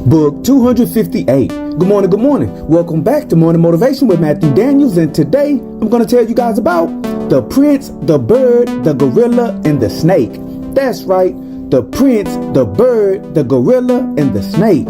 Book 258. Good morning, good morning. Welcome back to Morning Motivation with Matthew Daniels, and today I'm going to tell you guys about the prince, the bird, the gorilla, and the snake. That's right, the prince, the bird, the gorilla, and the snake.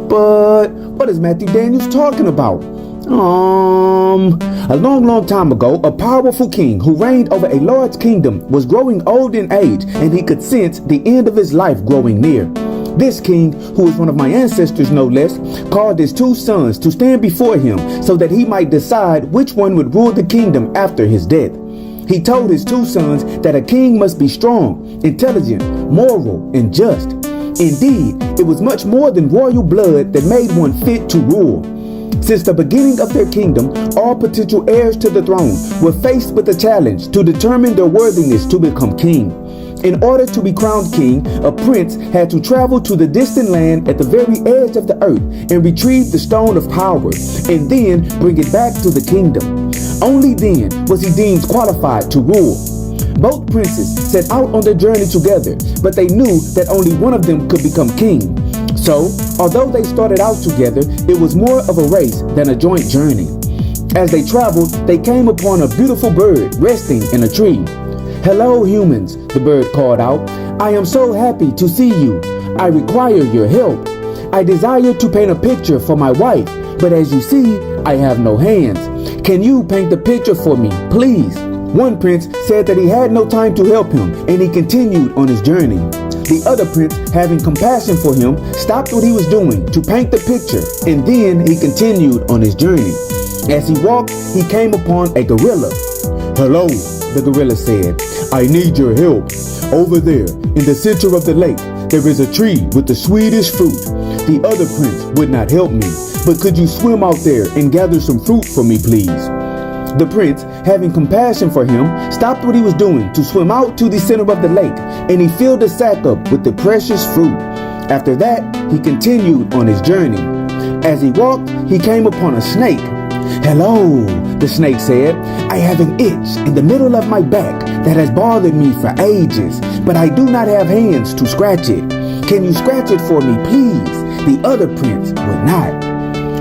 But what is Matthew Daniels talking about? A long time ago, a powerful king who reigned over a large kingdom was growing old in age, and he could sense the end of his life growing near. This king, who is one of my ancestors no less, called his two sons to stand before him so that he might decide which one would rule the kingdom after his death. He told his two sons that a king must be strong, intelligent, moral, and just. Indeed, it was much more than royal blood that made one fit to rule. Since the beginning of their kingdom, all potential heirs to the throne were faced with a challenge to determine their worthiness to become king. In order to be crowned king, a prince had to travel to the distant land at the very edge of the earth and retrieve the stone of power, and then bring it back to the kingdom. Only then was he deemed qualified to rule. Both princes set out on their journey together, but they knew that only one of them could become king. So, although they started out together, it was more of a race than a joint journey. As they traveled, they came upon a beautiful bird resting in a tree. "Hello, humans," the bird called out. "I am so happy to see you. I require your help. I desire to paint a picture for my wife, but as you see, I have no hands. Can you paint the picture for me, please?" One prince said that he had no time to help him, and he continued on his journey. The other prince, having compassion for him, stopped what he was doing to paint the picture, and then he continued on his journey. As he walked, he came upon a gorilla. "Hello," the gorilla said. "I need your help. Over there, in the center of the lake, there is a tree with the sweetest fruit. The other prince would not help me, but could you swim out there and gather some fruit for me, please?" The prince, having compassion for him, stopped what he was doing to swim out to the center of the lake, and he filled a sack up with the precious fruit. After that, he continued on his journey. As he walked, he came upon a snake. "Hello," the snake said. "I have an itch in the middle of my back that has bothered me for ages, but I do not have hands to scratch it. Can you scratch it for me, please?" The other prince would not.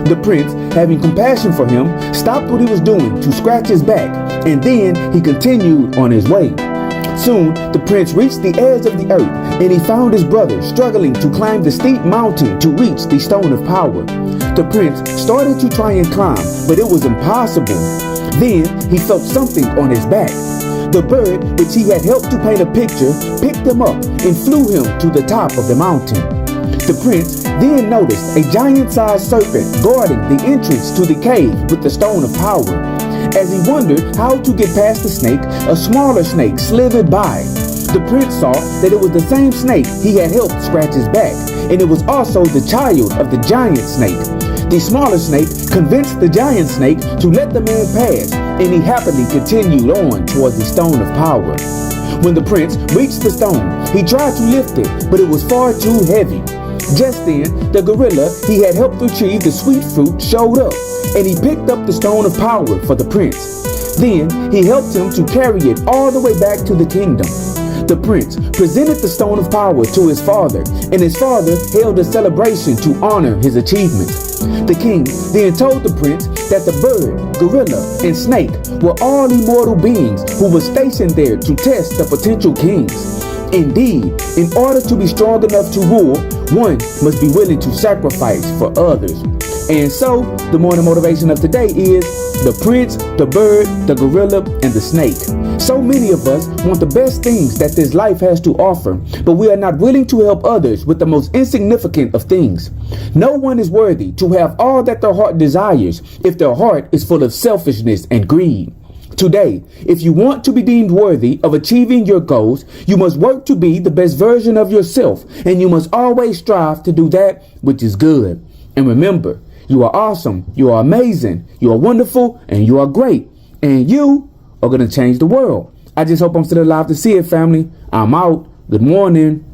The prince, having compassion for him, stopped what he was doing to scratch his back, and then he continued on his way. Soon, the prince reached the edge of the earth, and he found his brother struggling to climb the steep mountain to reach the stone of power. The prince started to try and climb, but it was impossible. Then he felt something on his back. The bird, which he had helped to paint a picture, picked him up and flew him to the top of the mountain. The prince then noticed a giant-sized serpent guarding the entrance to the cave with the stone of power. As he wondered how to get past the snake, a smaller snake slithered by. The prince saw that it was the same snake he had helped scratch his back, and it was also the child of the giant snake. The smaller snake convinced the giant snake to let the man pass, and he happily continued on toward the stone of power. When the prince reached the stone, he tried to lift it, but it was far too heavy. Just then, the gorilla he had helped retrieve the sweet fruit showed up, and he picked up the stone of power for the prince. Then, he helped him to carry it all the way back to the kingdom. The prince presented the stone of power to his father, and his father held a celebration to honor his achievements. The king then told the prince that the bird, gorilla, and snake were all immortal beings who were stationed there to test the potential kings. Indeed, in order to be strong enough to rule, one must be willing to sacrifice for others. And so, the morning motivation of today is the prince, the bird, the gorilla, and the snake. So many of us want the best things that this life has to offer, but we are not willing to help others with the most insignificant of things. No one is worthy to have all that their heart desires if their heart is full of selfishness and greed. Today, if you want to be deemed worthy of achieving your goals, you must work to be the best version of yourself, and you must always strive to do that which is good. And remember, you are awesome, you are amazing, you are wonderful, and you are great. And you are going to change the world. I just hope I'm still alive to see it, family. I'm out. Good morning.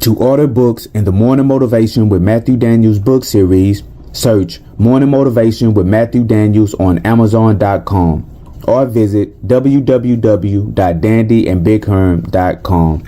To order books in the Morning Motivation with Matthew Daniels book series, search Morning Motivation with Matthew Daniels on Amazon.com or visit www.dandyandbigherm.com.